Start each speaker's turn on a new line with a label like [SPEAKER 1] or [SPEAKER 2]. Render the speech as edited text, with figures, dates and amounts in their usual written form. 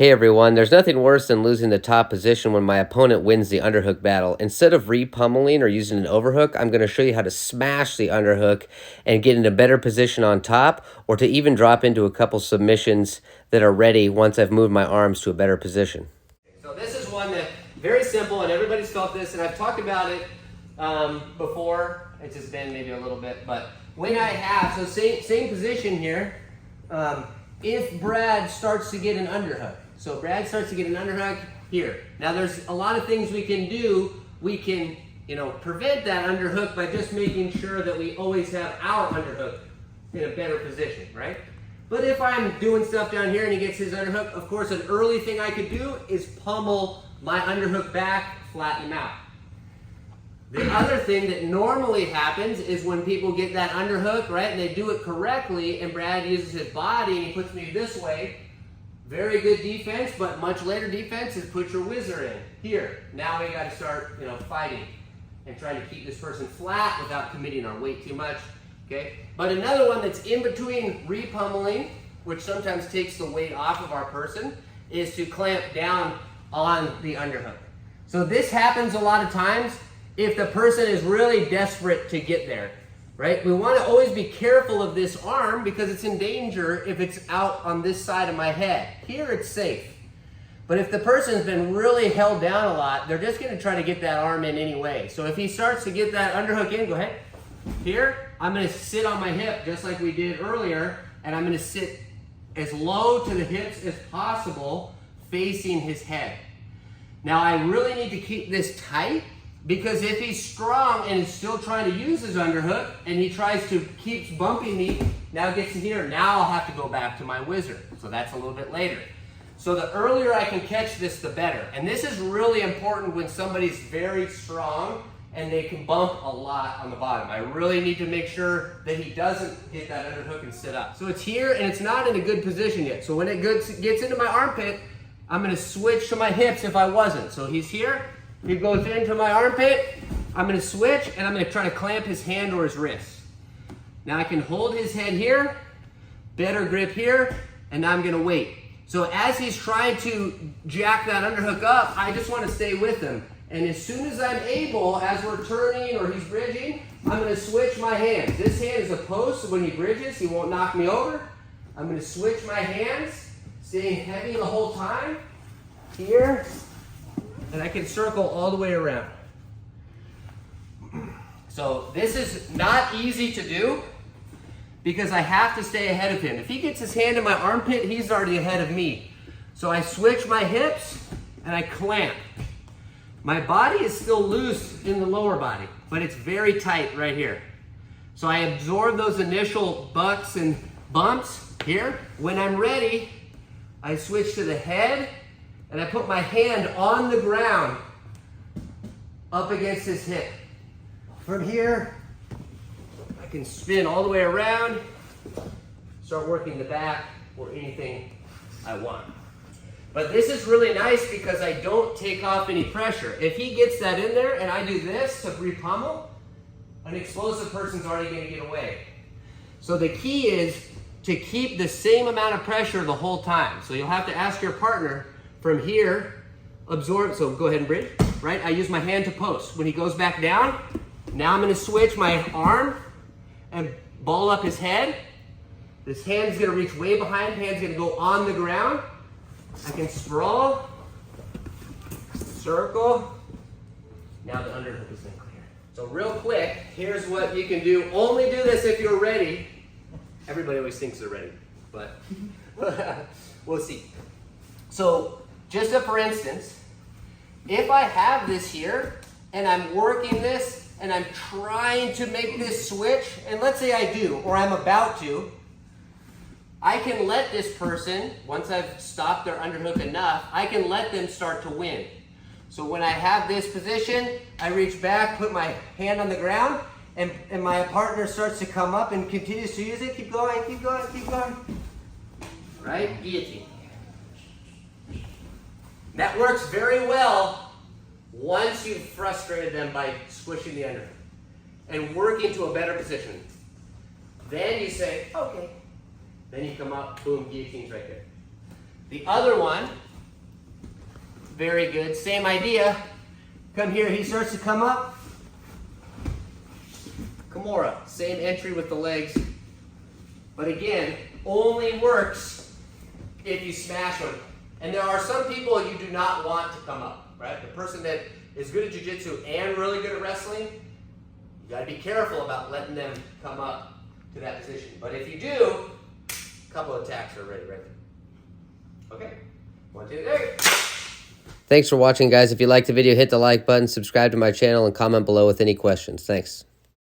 [SPEAKER 1] Hey everyone, there's nothing worse than losing the top position when my opponent wins the underhook battle. Instead of re-pummeling or using an overhook, I'm going to show you how to smash the underhook and get in a better position on top, or to even drop into a couple submissions that are ready once I've moved my arms to a better position. So this is one that very simple, and everybody's felt this, and I've talked about it before. It's just been maybe a little bit, but when I have, so same position here, if Brad starts to get an underhook. So Brad starts to get an underhook here. Now there's a lot of things we can do. We can, prevent that underhook by just making sure that we always have our underhook in a better position, right? But if I'm doing stuff down here and he gets his underhook, of course an early thing I could do is pummel my underhook back, flatten him out. The other thing that normally happens is when people get that underhook, right, and they do it correctly, and Brad uses his body and he puts me this way, very good defense, but much later defense is put your whizzer in. Here, now we got to start, fighting and trying to keep this person flat without committing our weight too much, okay? But another one that's in between repummeling, which sometimes takes the weight off of our person, is to clamp down on the underhook. So this happens a lot of times if the person is really desperate to get there, right? We want to always be careful of this arm because it's in danger if it's out on this side of my head. Here it's safe. But if the person's been really held down a lot, they're just going to try to get that arm in anyway. So if he starts to get that underhook in, go ahead. Here, I'm going to sit on my hip just like we did earlier, and I'm going to sit as low to the hips as possible facing his head. Now I really need to keep this tight, because if he's strong and is still trying to use his underhook and he tries to keeps bumping me, now gets to here, now I'll have to go back to my whizzer. So that's a little bit later. So the earlier I can catch this, the better. And this is really important when somebody's very strong and they can bump a lot on the bottom. I really need to make sure that he doesn't get that underhook and sit up. So it's here and it's not in a good position yet. So when it gets into my armpit, I'm going to switch to my hips if I wasn't. So he's here. He goes into my armpit, I'm going to switch, and I'm going to try to clamp his hand or his wrist. Now I can hold his head here, better grip here, and now I'm going to wait. So as he's trying to jack that underhook up, I just want to stay with him. And as soon as I'm able, as we're turning or he's bridging, I'm going to switch my hands. This hand is a post, so when he bridges, he won't knock me over. I'm going to switch my hands, staying heavy the whole time. Here. And I can circle all the way around. So this is not easy to do because I have to stay ahead of him. If he gets his hand in my armpit, he's already ahead of me. So I switch my hips and I clamp. My body is still loose in the lower body, but it's very tight right here. So I absorb those initial bucks and bumps here. When I'm ready, I switch to the head and I put my hand on the ground up against his hip. From here, I can spin all the way around, start working the back or anything I want. But this is really nice because I don't take off any pressure. If he gets that in there and I do this to re-pummel, an explosive person's already going to get away. So the key is to keep the same amount of pressure the whole time. So you'll have to ask your partner, from here, absorb, so go ahead and bridge, right? I use my hand to post. When he goes back down, now I'm gonna switch my arm and ball up his head. This hand's gonna reach way behind, hand's gonna go on the ground. I can sprawl, circle. Now the underhook is in clear. So real quick, here's what you can do. Only do this if you're ready. Everybody always thinks they're ready, but we'll see. So, just for instance, if I have this here and I'm working this and I'm trying to make this switch, and let's say I do, or I'm about to, I can let this person, once I've stopped their underhook enough, I can let them start to win. So when I have this position, I reach back, put my hand on the ground, and my partner starts to come up and continues to use it. Keep going, keep going, keep going. Right? Guillotine. That works very well once you've frustrated them by squishing the underhook and working to a better position. Then you say, okay. Then you come up, boom, guillotine's right there. The other one Very good. Same idea. Come here, he starts to come up. Kimura, same entry with the legs. But again, only works if you smash them. And there are some people you do not want to come up, right? The person that is good at jiu-jitsu and really good at wrestling, you gotta be careful about letting them come up to that position. But if you do, a couple of attacks are ready right there. Okay, 1, 2, 3. Thanks for watching, guys. If you liked the video, hit the like button, subscribe to my channel, and comment below with any questions. Thanks.